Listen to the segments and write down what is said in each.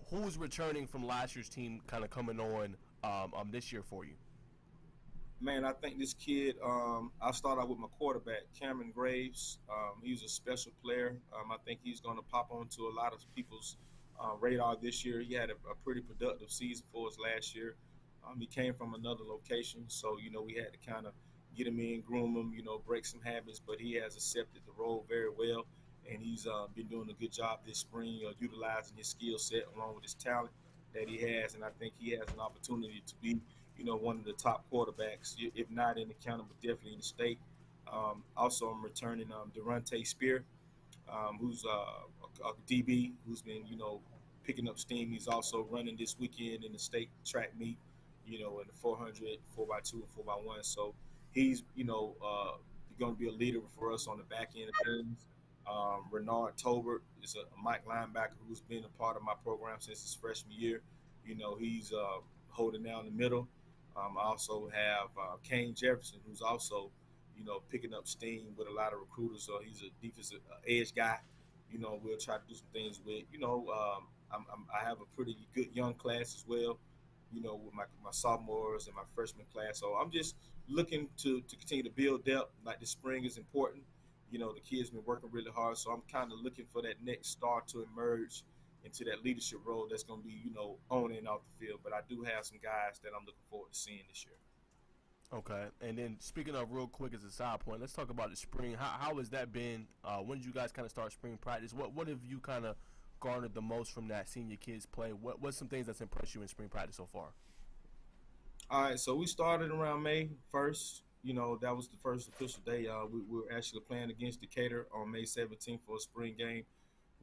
who's returning from last year's team kind of coming on this year for you? Man, I think this kid. I'll start out with my quarterback, Cameron Graves. He's a special player. I think he's going to pop onto a lot of people's radar this year. He had a pretty productive season for us last year. He came from another location, so we had to kind of get him in, groom him, break some habits. But he has accepted the role very well, and he's been doing a good job this spring, utilizing his skill set along with his talent that he has. And I think he has an opportunity to be one of the top quarterbacks, if not in the county, but definitely in the state. Also, I'm returning Durante Speer, who's a DB who's been, picking up steam. He's also running this weekend in the state track meet, in the 400, 4x2, and 4x1. So he's, going to be a leader for us on the back end of things. Roynard Tolbert is a Mike linebacker who's been a part of my program since his freshman year. He's holding down the middle. I also have Cain Jefferson, who's also, picking up steam with a lot of recruiters. So he's a defensive edge guy. We'll try to do some things with. I have a pretty good young class as well. With my sophomores and my freshman class. So I'm just looking to continue to build depth. Like the spring is important. The kids been working really hard. So I'm kind of looking for that next star to emerge into that leadership role that's going to be, on and off the field. But I do have some guys that I'm looking forward to seeing this year. Okay, and then speaking of real quick as a side point, let's talk about the spring. How has that been? When did you guys kind of start spring practice? What have you kind of garnered the most from that senior kids play? What's some things that's impressed you in spring practice so far? All right, so we started around May 1st. That was the first official day. We were actually playing against Decatur on May 17th for a spring game,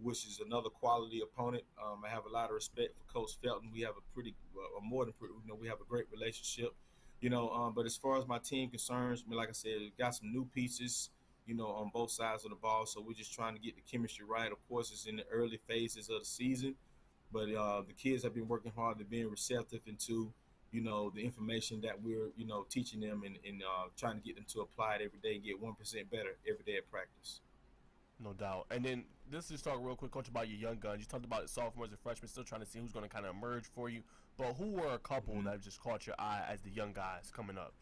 which is another quality opponent. I have a lot of respect for Coach Felton. We have a pretty, more than pretty, we have a great relationship. But as far as my team concerns, I mean, like I said, we got some new pieces, on both sides of the ball. So we're just trying to get the chemistry right. Of course, it's in the early phases of the season, but the kids have been working hard. They're being receptive into, the information that we're, teaching them and trying to get them to apply it every day and get 1% better every day at practice. No doubt. And then let's just talk real quick, Coach, about your young guns. You talked about the sophomores and freshmen, still trying to see who's going to kind of emerge for you. But who were a couple Mhm. that just caught your eye as the young guys coming up?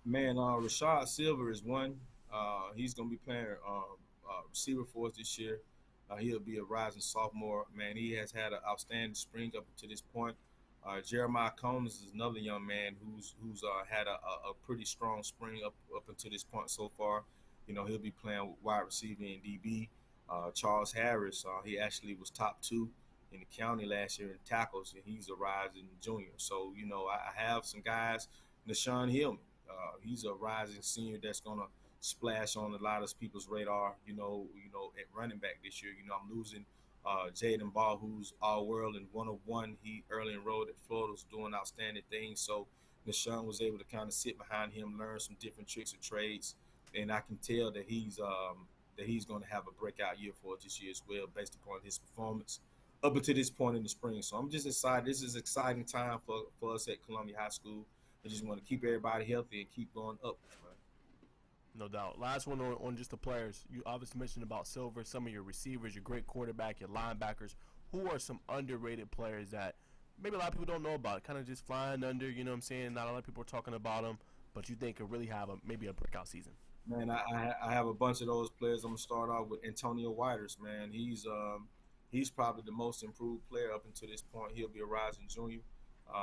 Man, Rashad Silver is one. He's going to be playing receiver for us this year. He'll be a rising sophomore. Man, he has had an outstanding spring up to this point. Jeremiah Combs is another young man who's had a pretty strong spring up until this point so far. He'll be playing wide receiver and DB. Charles Harris, he actually was top two in the county last year in tackles, and he's a rising junior. So I have some guys. Nashawn Hillman, he's a rising senior that's gonna splash on a lot of people's radar. At running back this year. I'm losing Jaden Ball, who's all world and 101. He early enrolled at Florida, was doing outstanding things. So Nashawn was able to kind of sit behind him, learn some different tricks and trades, and I can tell that he's going to have a breakout year for us this year as well, based upon his performance up until this point in the spring. So I'm just excited. This is an exciting time for us at Columbia High School. I just want to keep everybody healthy and keep going up. Man. No doubt. Last one on just the players. You obviously mentioned about Silver, some of your receivers, your great quarterback, your linebackers. Who are some underrated players that maybe a lot of people don't know about? Kind of just flying under, you know what I'm saying? Not a lot of people are talking about them, but you think could really have maybe a breakout season. Man, I have a bunch of those players. I'm gonna start off with Antonio Whiters. Man, he's probably the most improved player up until this point. He'll be a rising junior.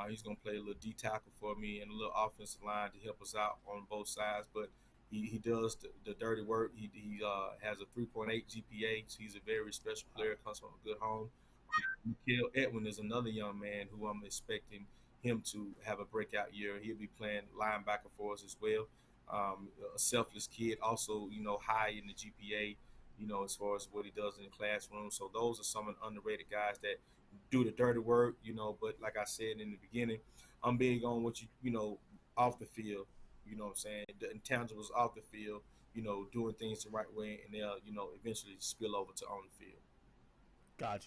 He's gonna play a little D tackle for me and a little offensive line to help us out on both sides. But he does the dirty work. He has a 3.8 GPA. So he's a very special player. Comes from a good home. Mikael Edwin is another young man who I'm expecting him to have a breakout year. He'll be playing linebacker for us as well. A selfless kid, also high in the GPA. As far as what he does in the classroom. So those are some of the underrated guys that do the dirty work. But like I said in the beginning, I'm big on what off the field. What I'm saying, the intangibles off the field. Doing things the right way, and they'll eventually spill over to on the field. Got you.